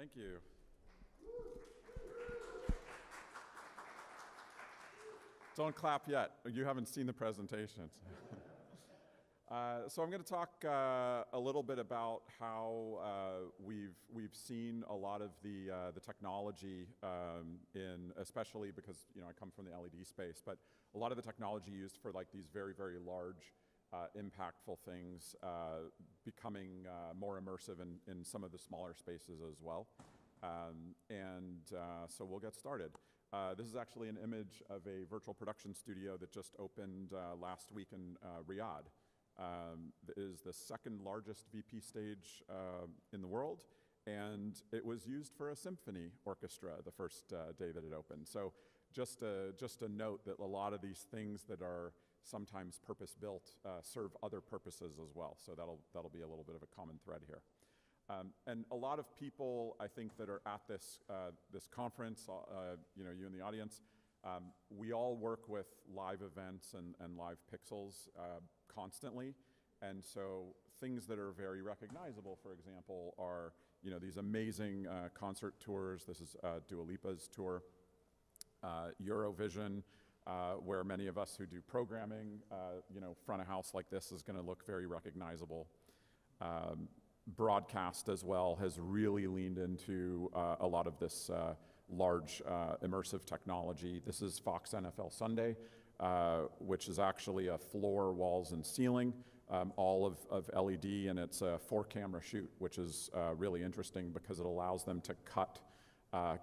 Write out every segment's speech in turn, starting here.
Thank you. Don't clap yet. You haven't seen the presentations. So I'm going to talk a little bit about how we've seen a lot of the technology especially because I come from the LED space, but a lot of the technology used for like these very large impactful things becoming more immersive in some of the smaller spaces as well. So we'll get started. This is actually an image of a virtual production studio that just opened last week in Riyadh. It is the second largest VP stage in the world, and it was used for a symphony orchestra the first day that it opened. So just a note that a lot of these things that are sometimes purpose-built serve other purposes as well. So that'll be a little bit of a common thread here. And a lot of people, I think, that are at this conference, you in the audience, we all work with live events and live pixels constantly. And so things that are very recognizable, for example, are these amazing concert tours. This is Dua Lipa's tour. Eurovision, where many of us who do programming, front of house like this is going to look very recognizable. Broadcast as well has really leaned into a lot of this large immersive technology. This is Fox NFL Sunday, which is actually a floor, walls, and ceiling, all of LED, and it's a 4-camera shoot, which is really interesting because it allows them to cut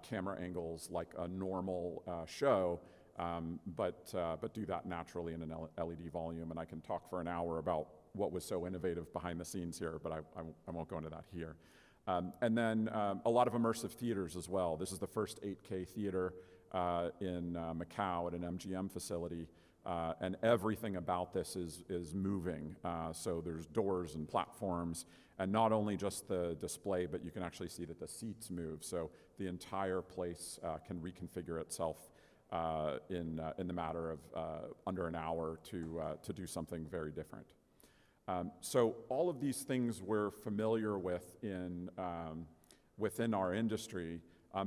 camera angles like a normal show, but do that naturally in an LED volume. And I can talk for an hour about what was so innovative behind the scenes here, but I won't go into that here. And then a lot of immersive theaters as well. This is the first 8K theater in Macau at an MGM facility, and everything about this is moving. So there's doors and platforms, and not only just the display, but you can actually see that the seats move. So the entire place can reconfigure itself in the matter of under an hour to do something very different. So all of these things we're familiar with within our industry,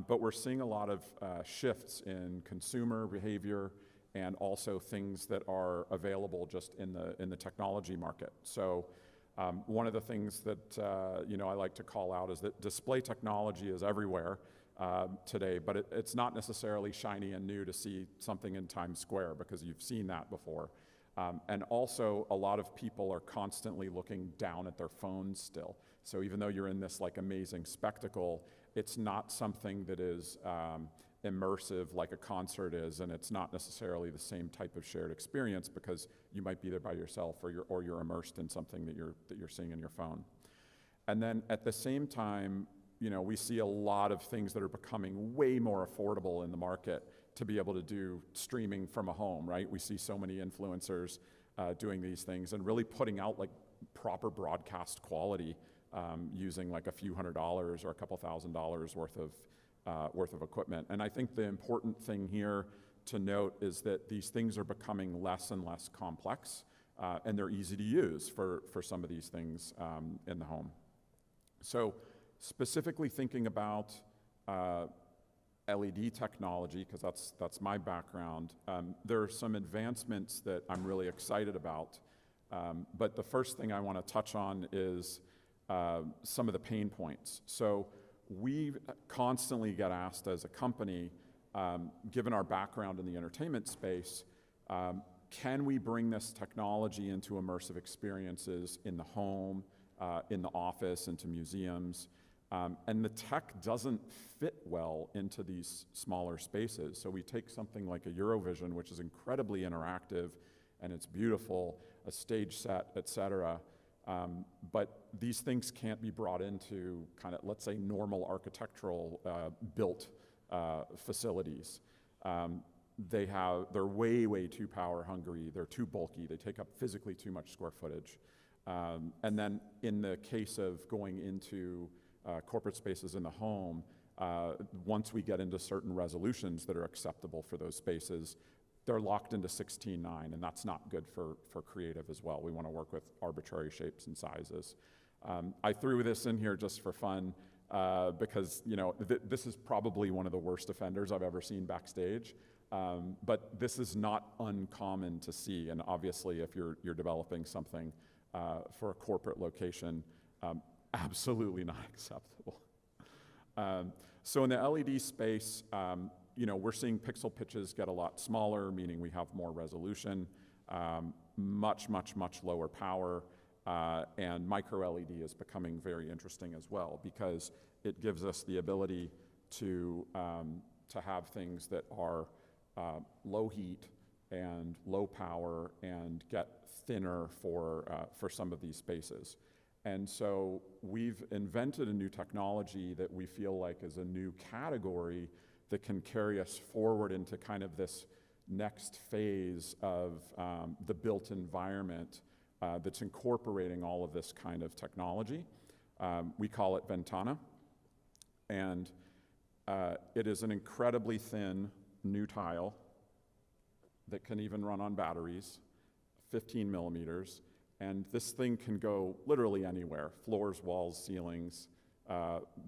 but we're seeing a lot of shifts in consumer behavior and also things that are available just in the technology market. So one of the things that I like to call out is that display technology is everywhere today, but it's not necessarily shiny and new to see something in Times Square because you've seen that before. And also, a lot of people are constantly looking down at their phones still. So even though you're in this like amazing spectacle, it's not something that is immersive like a concert is, and it's not necessarily the same type of shared experience because you might be there by yourself or you're immersed in something that you're seeing in your phone. And then at the same time, we see a lot of things that are becoming way more affordable in the market to be able to do streaming from a home, right? We see so many influencers doing these things and really putting out like proper broadcast quality using like a few $100s or a couple $1,000s worth of equipment. And I think the important thing here to note is that these things are becoming less and less complex, and they're easy to use for some of these things in the home. So specifically thinking about LED technology, because that's my background, there are some advancements that I'm really excited about. But the first thing I want to touch on is some of the pain points. So we constantly get asked as a company, given our background in the entertainment space, can we bring this technology into immersive experiences in the home, in the office, into museums? And the tech doesn't fit well into these smaller spaces. So we take something like a Eurovision, which is incredibly interactive, and it's beautiful, a stage set, et cetera. But these things can't be brought into kind of, let's say, normal architectural built facilities. They're way too power hungry. They're too bulky. They take up physically too much square footage. And then in the case of going into corporate spaces in the home, once we get into certain resolutions that are acceptable for those spaces, they're locked into 16:9, and that's not good for creative as well. We want to work with arbitrary shapes and sizes. I threw this in here just for fun. because this is probably one of the worst offenders I've ever seen backstage. But this is not uncommon to see, and obviously if you're developing something for a corporate location, absolutely not acceptable. So in the LED space, we're seeing pixel pitches get a lot smaller, meaning we have more resolution, much lower power, and micro LED is becoming very interesting as well because it gives us the ability to have things that are low heat and low power and get thinner for some of these spaces. And so we've invented a new technology that we feel like is a new category that can carry us forward into kind of this next phase of the built environment that's incorporating all of this kind of technology. We call it Ventana, and it is an incredibly thin new tile that can even run on batteries, 15 millimeters, and this thing can go literally anywhere, floors, walls, ceilings,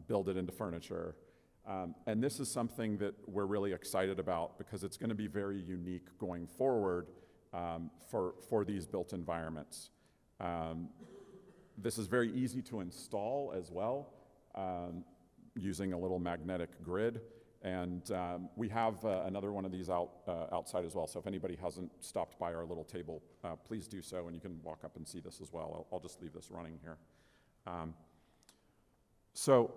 build it into furniture. And this is something that we're really excited about because it's going to be very unique going forward for these built environments. This is very easy to install as well, using a little magnetic grid. And we have another one of these outside as well. So if anybody hasn't stopped by our little table, please do so, and you can walk up and see this as well. I'll just leave this running here. So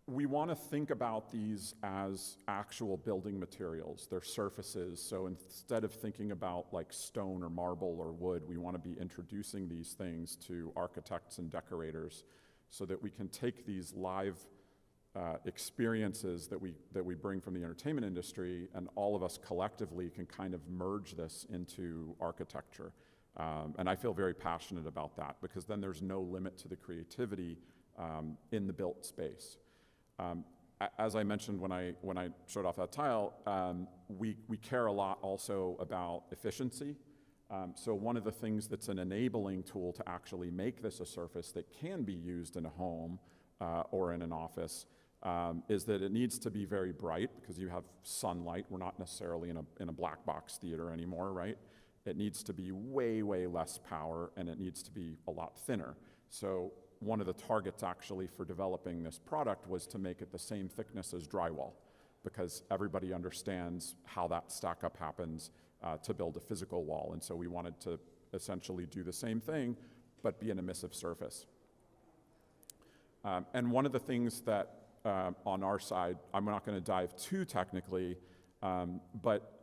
we want to think about these as actual building materials. They're surfaces. So instead of thinking about like stone or marble or wood, we want to be introducing these things to architects and decorators so that we can take these live experiences that we bring from the entertainment industry, and all of us collectively can kind of merge this into architecture. And I feel very passionate about that because then there's no limit to the creativity in the built space. As I mentioned when I showed off that tile, we care a lot also about efficiency. So one of the things that's an enabling tool to actually make this a surface that can be used in a home or in an office is that it needs to be very bright because you have sunlight. We're not necessarily in a black box theater anymore, right? It needs to be way less power, and it needs to be a lot thinner. So one of the targets actually for developing this product was to make it the same thickness as drywall, because everybody understands how that stack up happens to build a physical wall. And so we wanted to essentially do the same thing, but be an emissive surface. And one of the things that on our side, I'm not going to dive too technically, but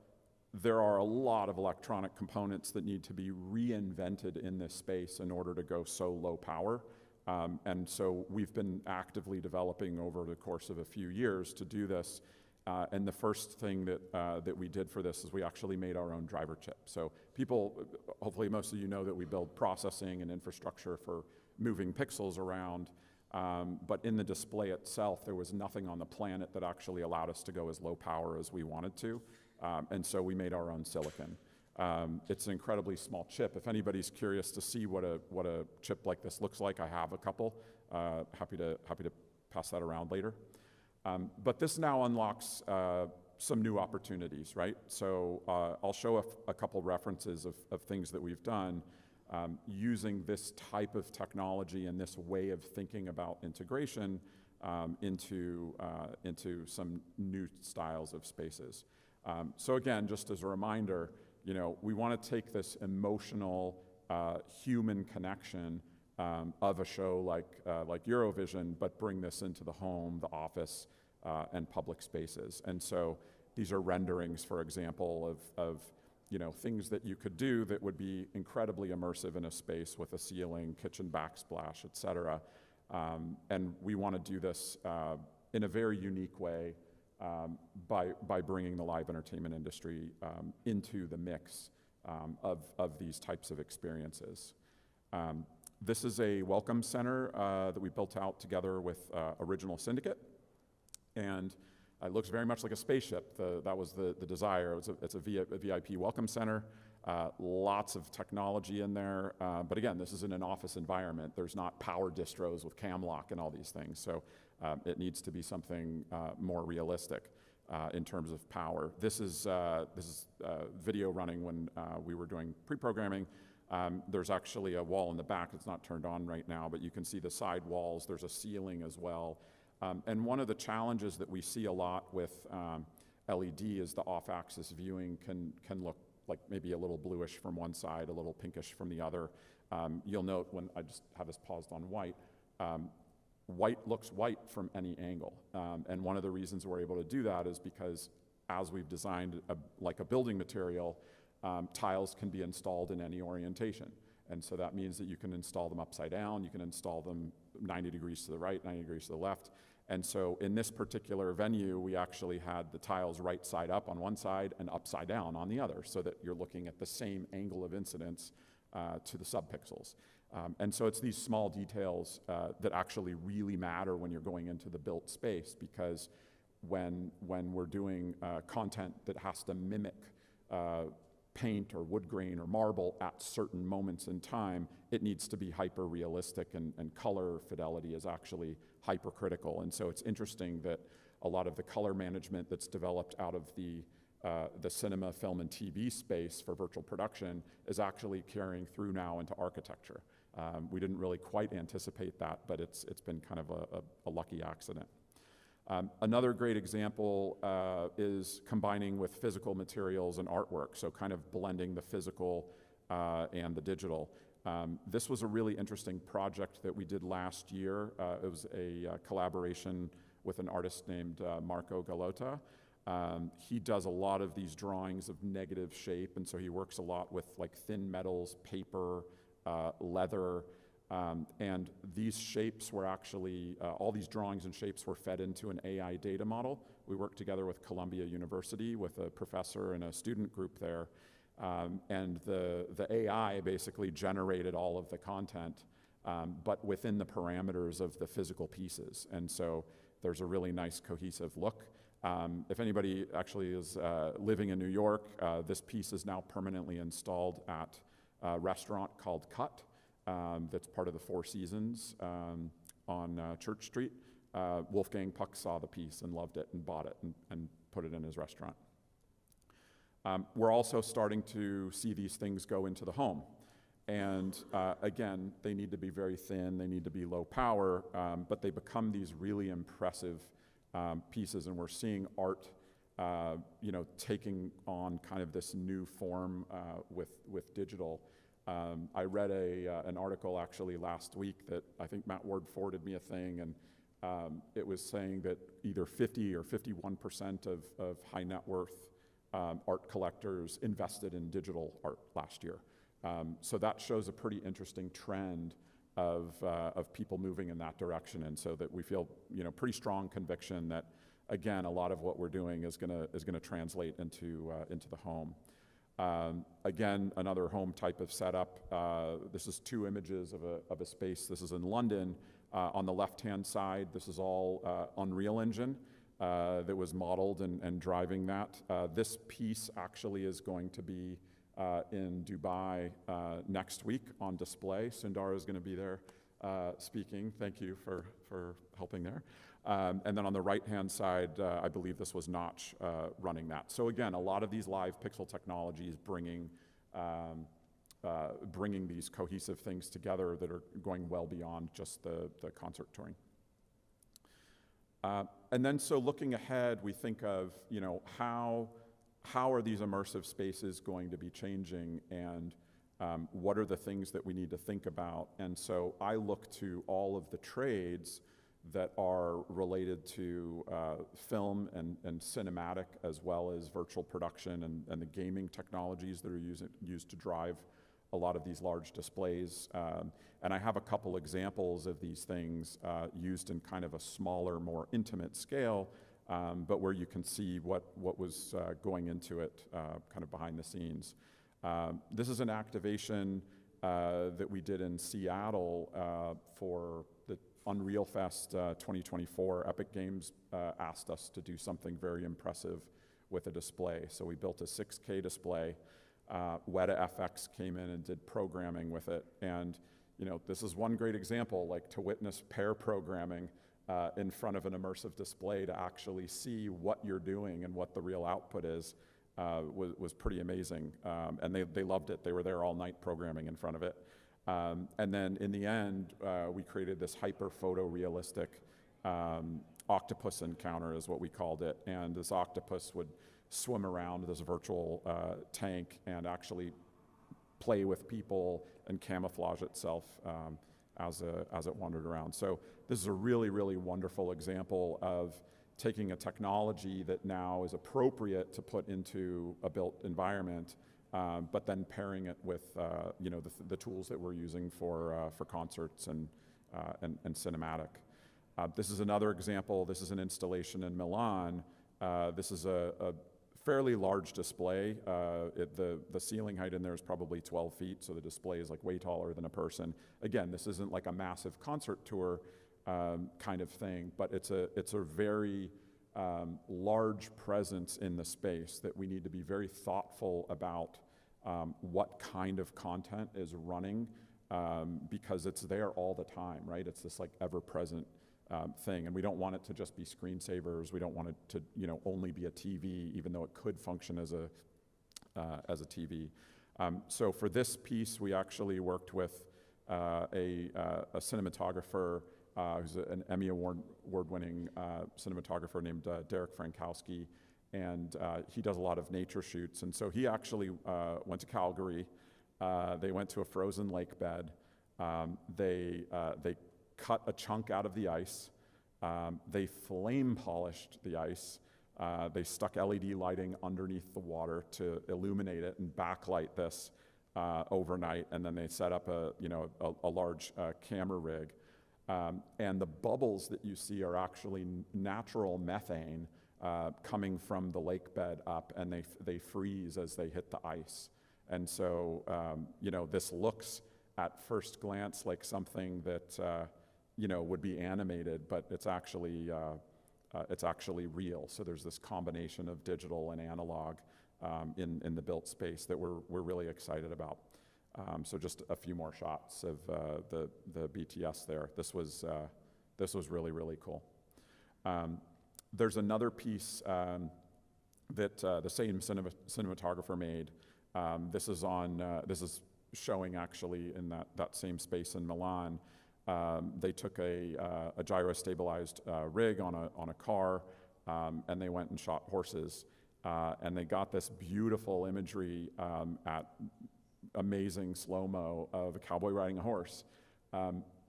there are a lot of electronic components that need to be reinvented in this space in order to go so low power. And so we've been actively developing over the course of a few years to do this. And the first thing that we did for this is we actually made our own driver chip. So people, hopefully most of you know that we build processing and infrastructure for moving pixels around. But in the display itself, there was nothing on the planet that actually allowed us to go as low power as we wanted to. And so we made our own silicon. It's an incredibly small chip. If anybody's curious to see what a chip like this looks like, I have a couple. Happy to pass that around later. But this now unlocks some new opportunities, right? So I'll show a couple references of things that we've done using this type of technology and this way of thinking about integration into some new styles of spaces. So again, just as a reminder, we want to take this emotional human connection of a show like Eurovision, but bring this into the home, the office, and public spaces. And so these are renderings, for example, of things that you could do that would be incredibly immersive in a space with a ceiling, kitchen backsplash, et cetera. And we want to do this in a very unique way by bringing the live entertainment industry into the mix of these types of experiences. This is a welcome center that we built out together with Original Syndicate. And It looks very much like a spaceship. That was the desire. It's a VIP welcome center. Lots of technology in there. But again, this is in an office environment. There's not power distros with cam lock and all these things. So it needs to be something more realistic in terms of power. This is video running when we were doing pre-programming. There's actually a wall in the back that's not turned on right now, but you can see the side walls. There's a ceiling as well. And one of the challenges that we see a lot with LED is the off-axis viewing can look like maybe a little bluish from one side, a little pinkish from the other. You'll note when I just have this paused on white, white looks white from any angle. And one of the reasons we're able to do that is because as we've designed like a building material, tiles can be installed in any orientation. And so that means that you can install them upside down, you can install them 90 degrees to the right, 90 degrees to the left. And so in this particular venue, we actually had the tiles right side up on one side and upside down on the other, so that you're looking at the same angle of incidence to the subpixels. And so it's these small details that actually really matter when you're going into the built space, because when we're doing content that has to mimic paint or wood grain or marble at certain moments in time, it needs to be hyper realistic, and color fidelity is actually hypercritical. And so it's interesting that a lot of the color management that's developed out of the cinema, film, and TV space for virtual production is actually carrying through now into architecture. We didn't really quite anticipate that, but it's been kind of a lucky accident. Another great example is combining with physical materials and artwork, so kind of blending the physical and the digital. This was a really interesting project that we did last year. It was a collaboration with an artist named Marco Galota. He does a lot of these drawings of negative shape, and so he works a lot with like thin metals, paper, leather, and these shapes were actually, all these drawings and shapes were fed into an AI data model. We worked together with Columbia University with a professor and a student group there. And the AI basically generated all of the content, but within the parameters of the physical pieces. And so there's a really nice cohesive look. If anybody actually is living in New York, this piece is now permanently installed at a restaurant called Cut. That's part of the Four Seasons on Church Street. Wolfgang Puck saw the piece and loved it and bought it and put it in his restaurant. We're also starting to see these things go into the home. And again, they need to be very thin, they need to be low power, but they become these really impressive pieces, and we're seeing art taking on kind of this new form with digital. I read an article actually last week that I think Matt Ward forwarded me a thing, and it was saying that either 50 or 51% of high net worth art collectors invested in digital art last year. So that shows a pretty interesting trend of people moving in that direction, and so that we feel pretty strong conviction that, again, a lot of what we're doing is gonna translate into the home. Again, another home type of setup. This is two images of a space. This is in London. On the left-hand side, this is all Unreal Engine that was modeled and driving that. This piece actually is going to be in Dubai next week on display. Sundar is going to be there speaking. Thank you for helping there. And then on the right-hand side, I believe this was Notch running that. So again, a lot of these live pixel technologies bringing these cohesive things together that are going well beyond just the concert touring. And then so looking ahead, we think of how are these immersive spaces going to be changing, and what are the things that we need to think about? And so I look to all of the trades that are related to film and cinematic, as well as virtual production and the gaming technologies that are used to drive a lot of these large displays. And I have a couple examples of these things used in kind of a smaller, more intimate scale, but where you can see what was going into it kind of behind the scenes. This is an activation that we did in Seattle for Unreal Fest 2024, Epic Games asked us to do something very impressive with a display. So we built a 6K display. Weta FX came in and did programming with it. And this is one great example, like to witness pair programming in front of an immersive display to actually see what you're doing and what the real output is was pretty amazing. And they loved it. They were there all night programming in front of it. And then in the end, we created this hyper photorealistic octopus encounter is what we called it. And this octopus would swim around this virtual tank and actually play with people and camouflage itself as it wandered around. So this is a really, really wonderful example of taking a technology that now is appropriate to put into a built environment, but then pairing it with the tools that we're using for concerts and cinematic. This is another example. This is an installation in Milan. This is a fairly large display. The ceiling height in there is probably 12 feet, so the display is like way taller than a person. Again, this isn't like a massive concert tour kind of thing, but it's a very large presence in the space that we need to be very thoughtful about what kind of content is running because it's there all the time, right? It's this like ever-present thing, and we don't want it to just be screensavers. We don't want it to, only be a TV, even though it could function as a TV. So for this piece, we actually worked with a cinematographer who's an Emmy award-winning cinematographer named Derek Frankowski, and he does a lot of nature shoots. And so he actually went to Calgary. They went to a frozen lake bed. They cut a chunk out of the ice. They flame polished the ice. They stuck LED lighting underneath the water to illuminate it and backlight this overnight. And then they set up a large camera rig. And the bubbles that you see are actually natural methane coming from the lake bed up, and they freeze as they hit the ice. And so, this looks at first glance like something that would be animated, but it's actually real. So there's this combination of digital and analog in the built space that we're really excited about. So just a few more shots of the BTS there. This was really, really cool. There's another piece that the same cinematographer made. This is showing actually in that same space in Milan. They took a gyro-stabilized rig on a car, and they went and shot horses. And they got this beautiful imagery at amazing slow-mo of a cowboy riding a horse.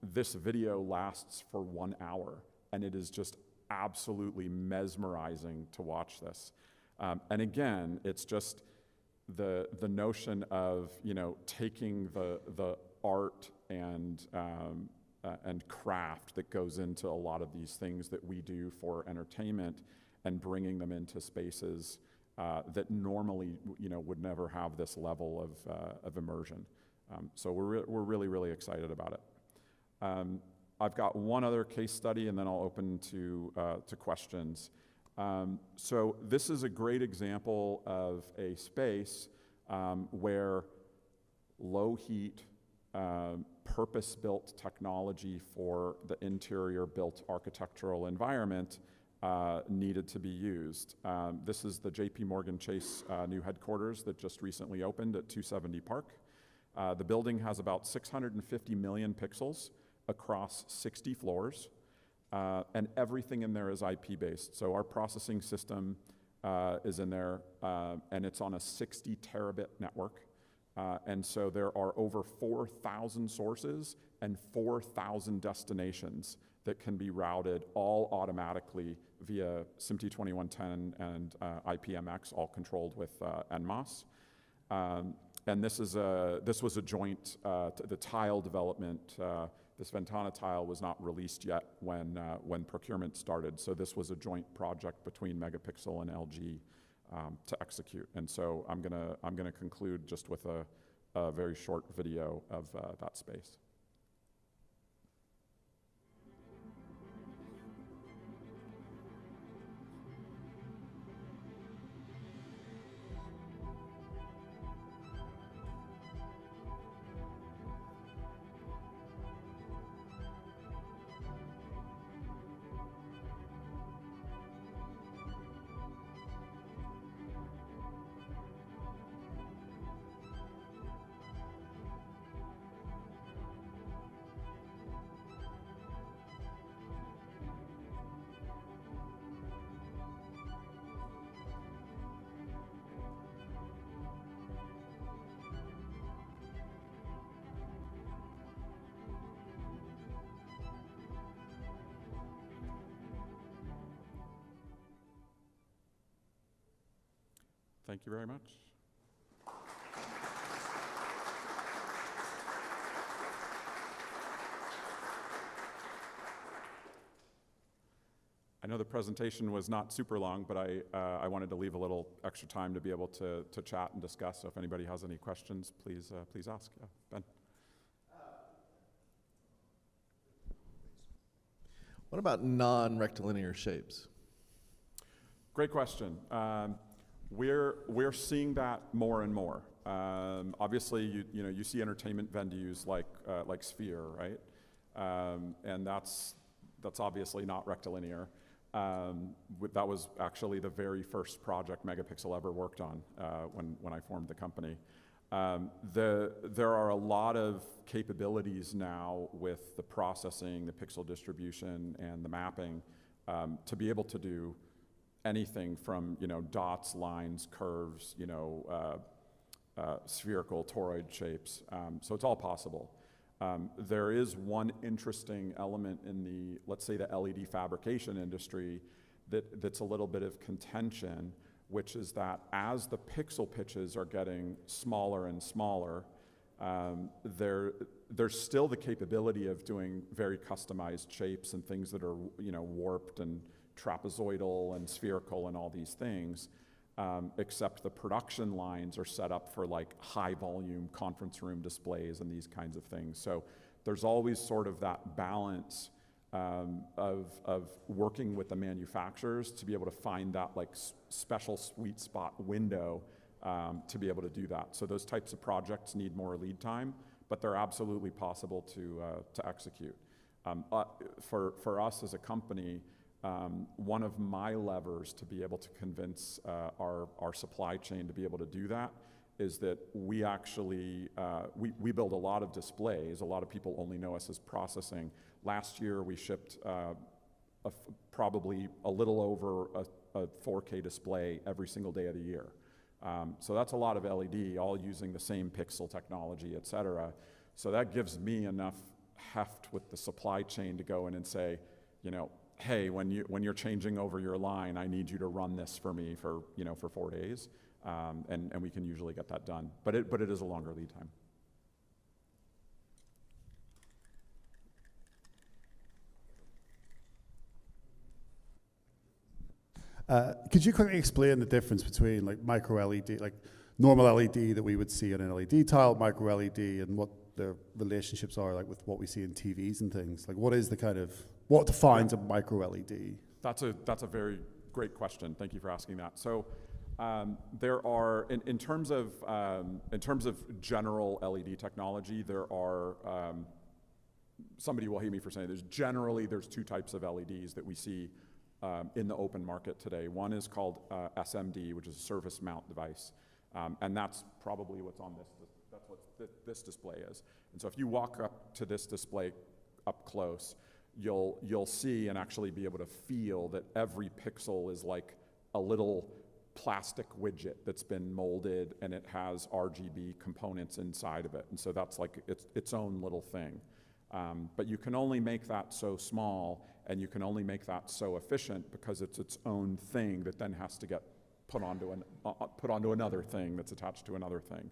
This video lasts for 1 hour, and it is just absolutely mesmerizing to watch this. And again, it's just the notion of taking the art and craft that goes into a lot of these things that we do for entertainment and bringing them into spaces that normally would never have this level of immersion. So we're really, really excited about it. I've got one other case study, and then I'll open to questions. So this is a great example of a space where low heat, purpose-built technology for the interior built architectural environment needed to be used. This is the JP Morgan Chase new headquarters that just recently opened at 270 Park. The building has about 650 million pixels across 60 floors, and everything in there is IP-based. So our processing system is in there, and it's on a 60 terabit network. And so there are over 4,000 sources and 4,000 destinations that can be routed all automatically via SMPTE 2110 and IPMX, all controlled with NMOS. And this was a joint, the tile development. This Ventana tile was not released yet when procurement started. So this was a joint project between Megapixel and LG to execute. And so I'm gonna conclude just with a very short video of that space. Thank you very much. I know the presentation was not super long, but I wanted to leave a little extra time to be able to chat and discuss. So if anybody has any questions, please ask. Yeah, Ben. What about non-rectilinear shapes? Great question. We're seeing that more and more. Obviously, you see entertainment venues like Sphere, right? And that's obviously not rectilinear. That was actually the very first project Megapixel ever worked on when I formed the company. There are a lot of capabilities now with the processing, the pixel distribution, and the mapping to be able to do anything from dots, lines, curves, spherical, toroid shapes. So it's all possible. There is one interesting element in the, let's say, the LED fabrication industry that's a little bit of contention, which is that as the pixel pitches are getting smaller and smaller, there's still the capability of doing very customized shapes and things that are warped and trapezoidal and spherical and all these things, except the production lines are set up for like high volume conference room displays and these kinds of things. So there's always sort of that balance of working with the manufacturers to be able to find that like special sweet spot window to be able to do that. So those types of projects need more lead time, but they're absolutely possible to execute. For us as a company, one of my levers to be able to convince our supply chain to be able to do that is that we actually, we build a lot of displays. A lot of people only know us as processing. Last year we shipped probably a little over a 4K display every single day of the year. So that's a lot of LED, all using the same pixel technology, et cetera. So that gives me enough heft with the supply chain to go in and say, hey, when you're changing over your line, I need you to run this for me for 4 days, and we can usually get that done. But it is a longer lead time. Could you quickly explain the difference between like micro LED, like normal LED that we would see on an LED tile, micro LED, and what the relationships are like with what we see in TVs and things? Like, what defines a micro LED? That's a very great question. Thank you for asking that. So there are, in terms of general LED technology, there are, somebody will hate me for saying there's 2 types of LEDs that we see in the open market today. One is called SMD, which is a surface mount device, and that's probably what's on that's what this display is. And so if you walk up to this display up close, you'll see and actually be able to feel that every pixel is like a little plastic widget that's been molded, and it has RGB components inside of it. And so that's like its own little thing. But you can only make that so small, and you can only make that so efficient because it's its own thing that then has to get put onto another thing that's attached to another thing.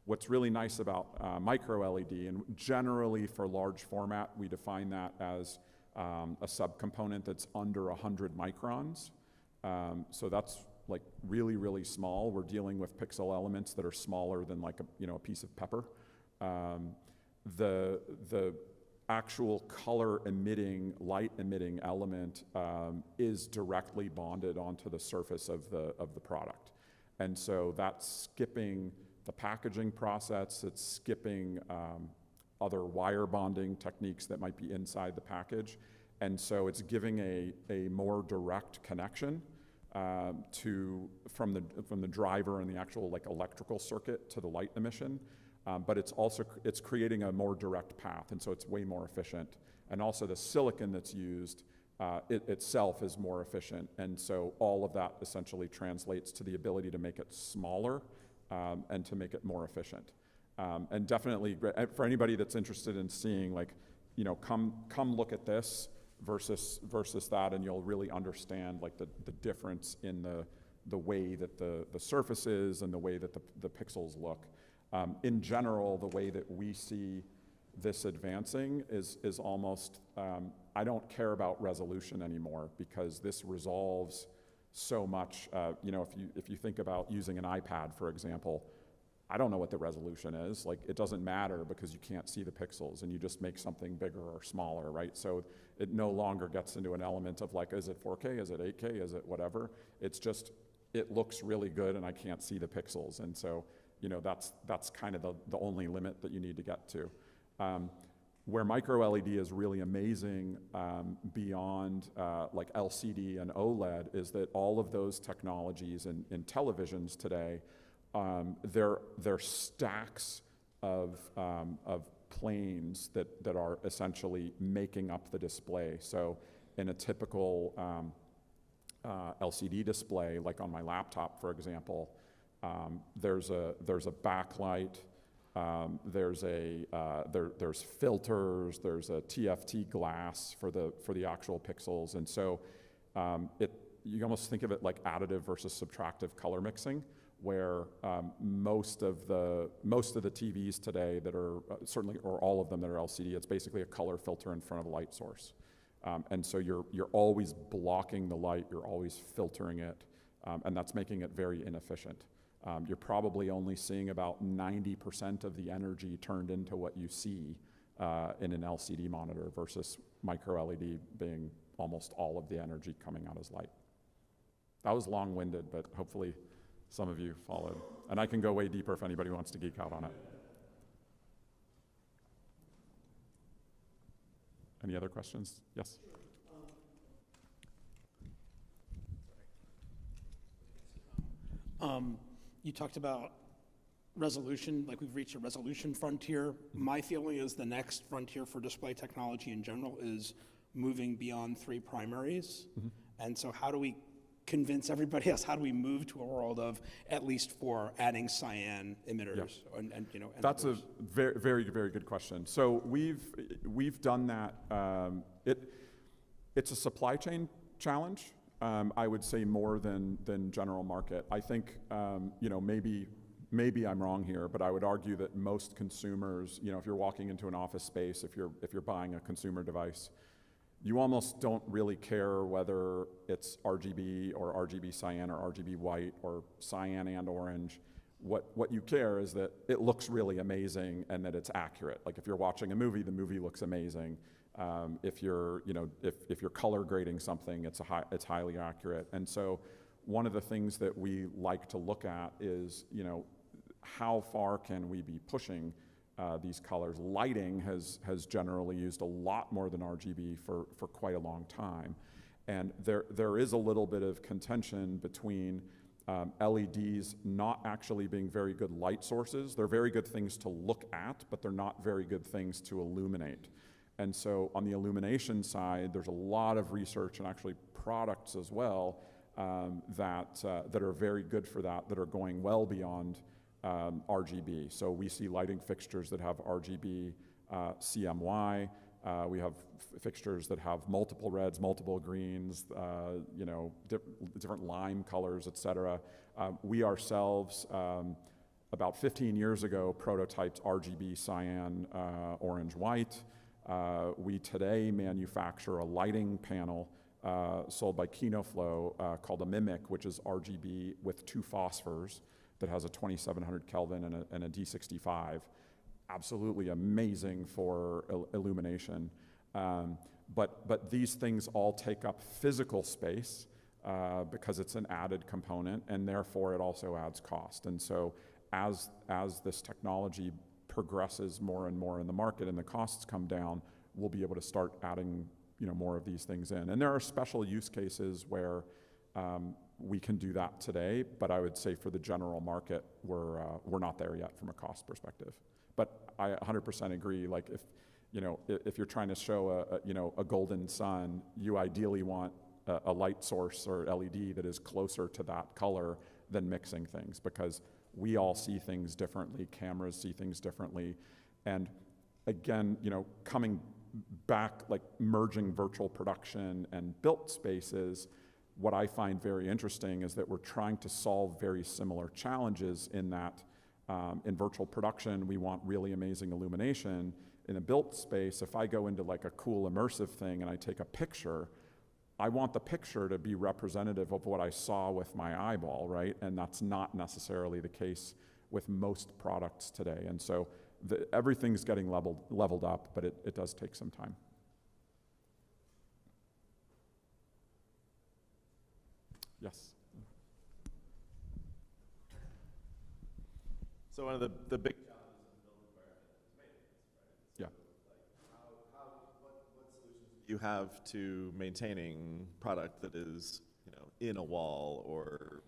What's really nice about micro LED, and generally for large format, we define that as a subcomponent that's under 100 microns. So that's like really, really small. We're dealing with pixel elements that are smaller than like a piece of pepper. The actual color emitting, light emitting element is directly bonded onto the surface of the product. And so that's skipping the packaging process, it's skipping other wire bonding techniques that might be inside the package. And so it's giving a more direct connection from the driver and the actual like electrical circuit to the light emission. But it's creating a more direct path, and so it's way more efficient. And also the silicon that's used itself is more efficient, and so all of that essentially translates to the ability to make it smaller and to make it more efficient. And definitely for anybody that's interested in seeing like, come look at this versus that, and you'll really understand like the difference in the way that the surface is and the way that the pixels look. In general, the way that we see this advancing is almost, I don't care about resolution anymore, because this resolves so much. You know, if you think about using an iPad, for example, I don't know what the resolution is. Like, it doesn't matter because you can't see the pixels, and you just make something bigger or smaller, right? So it no longer gets into an element of like, is it 4K, is it 8K, is it whatever? It's just, it looks really good and I can't see the pixels. And so, you know, that's kind of the only limit that you need to get to. Where micro LED is really amazing beyond like LCD and OLED is that all of those technologies in televisions today, they're stacks of planes that are essentially making up the display. So in a typical LCD display, like on my laptop, for example, there's a backlight, there's filters, there's a TFT glass for the actual pixels, and so you almost think of it like additive versus subtractive color mixing, where most of the TVs today that are certainly, or all of them that are LCD, it's basically a color filter in front of a light source, and so you're always blocking the light, you're always filtering it, and that's making it very inefficient. You're probably only seeing about 90% of the energy turned into what you see in an LCD monitor versus micro LED being almost all of the energy coming out as light. That was long-winded, but hopefully some of you followed. And I can go way deeper if anybody wants to geek out on it. Any other questions? Yes? You talked about resolution, like we've reached a resolution frontier. My feeling is the next frontier for display technology in general is moving beyond 3 primaries. And so how do we convince everybody else? How do we move to a world of at least 4 adding cyan emitters? Yeah. And you know, and that's others? a very, very, very good question. So we've done that. It's a supply chain challenge. I would say more than general market. I think, you know, maybe I'm wrong here, but I would argue that most consumers, you know, if you're walking into an office space, if you're buying a consumer device, you almost don't really care whether it's RGB or RGB cyan or RGB white or cyan and orange. What you care is that it looks really amazing and that it's accurate. Like if you're watching a movie, the movie looks amazing. If you're color grading something, it's highly accurate. And so one of the things that we like to look at is, you know, how far can we be pushing these colors? Lighting has generally used a lot more than RGB for quite a long time. And there is a little bit of contention between LEDs not actually being very good light sources. They're very good things to look at, but they're not very good things to illuminate. And so on the illumination side, there's a lot of research and actually products as well that are very good for that are going well beyond RGB. So we see lighting fixtures that have RGB CMY. We have fixtures that have multiple reds, multiple greens, you know, different lime colors, et cetera. We ourselves, about 15 years ago, prototyped RGB cyan, orange, white. We today manufacture a lighting panel sold by KinoFlow called a Mimic, which is RGB with 2 phosphors that has a 2700 Kelvin and a D65. Absolutely amazing for illumination. But these things all take up physical space because it's an added component, and therefore it also adds cost. And so as this technology progresses more and more in the market and the costs come down, we'll be able to start adding, you know, more of these things in. And there are special use cases where we can do that today, but I would say for the general market, we're not there yet from a cost perspective. But I 100% agree. Like if you're trying to show a golden sun, you ideally want a light source or LED that is closer to that color than mixing things, because we all see things differently, cameras see things differently. And again, you know, coming back, like merging virtual production and built spaces, what I find very interesting is that we're trying to solve very similar challenges in that in virtual production, we want really amazing illumination. In a built space, if I go into like a cool immersive thing and I take a picture, I want the picture to be representative of what I saw with my eyeball, right? And that's not necessarily the case with most products today. And so everything's getting leveled up, but it does take some time. Yes. So one of the big challenges in the built environment is maintenance, right? Yeah. What solutions do you have to maintaining product that is, in a wall or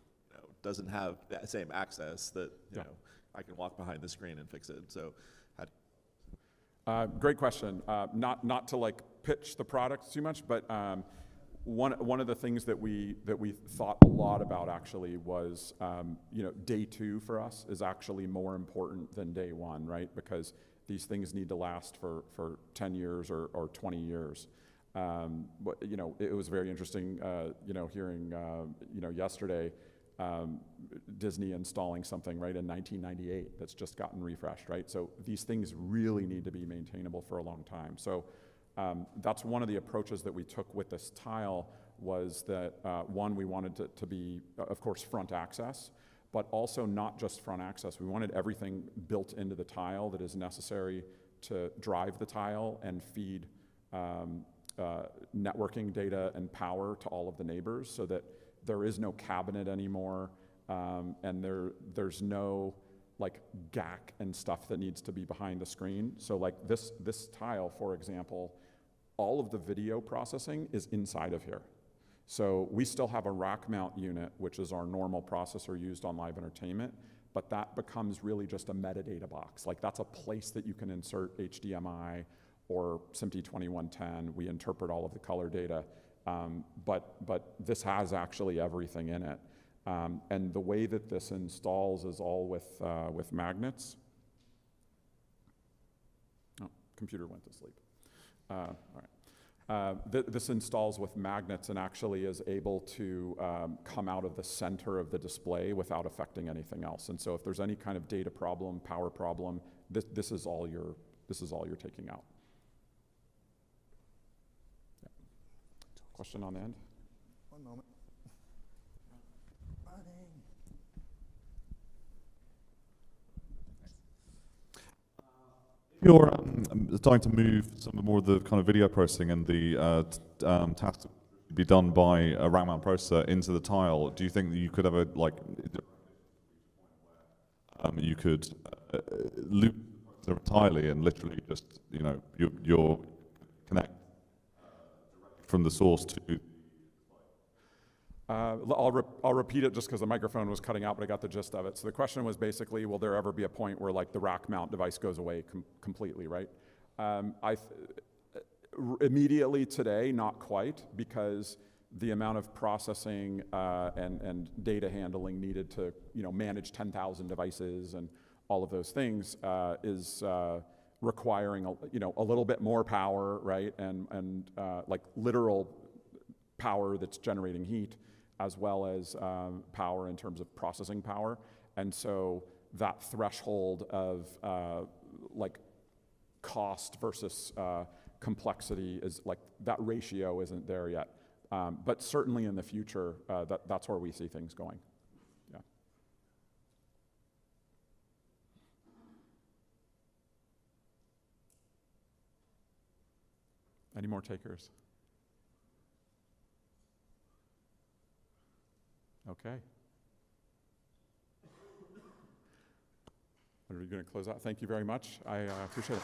doesn't have that same access that you know I can walk behind the screen and fix it? So, great question. Not to like pitch the product too much, but one of the things that we thought a lot about actually was day 2 for us is actually more important than day 1, right? Because these things need to last for 10 years or 20 years. But it was very interesting hearing yesterday Disney installing something right in 1998 that's just gotten refreshed, right? So these things really need to be maintainable for a long time. So that's one of the approaches that we took with this tile was that one, we wanted to be, of course, front access, but also not just front access. We wanted everything built into the tile that is necessary to drive the tile and feed networking data and power to all of the neighbors so that there is no cabinet anymore, and there's no like GAC and stuff that needs to be behind the screen. So like this tile, for example, all of the video processing is inside of here. So we still have a rack mount unit, which is our normal processor used on live entertainment, but that becomes really just a metadata box. Like that's a place that you can insert HDMI or SMPTE 2110. We interpret all of the color data, but this has actually everything in it. And the way that this installs is all with magnets. Oh, computer went to sleep. All right. This installs with magnets and actually is able to come out of the center of the display without affecting anything else. And so if there's any kind of data problem, power problem, this is all you're taking out. Yeah. Question on the end? One moment. You're starting to move some more of the kind of video processing and the tasks to be done by a rack mount processor into the tile. Do you think that you could have a you could loop entirely and literally just you're connect from the source to? I'll repeat it just because the microphone was cutting out, but I got the gist of it. So the question was basically, will there ever be a point where like the rack mount device goes away completely, right? Immediately today, not quite, because the amount of processing and data handling needed to manage 10,000 devices and all of those things is requiring a little bit more power, right? And like literal power that's generating heat, as well as power in terms of processing power. And so that threshold of like cost versus complexity is like, that ratio isn't there yet. But certainly in the future, that's where we see things going. Yeah. Any more takers? Okay. Are we going to close out? Thank you very much. I appreciate it.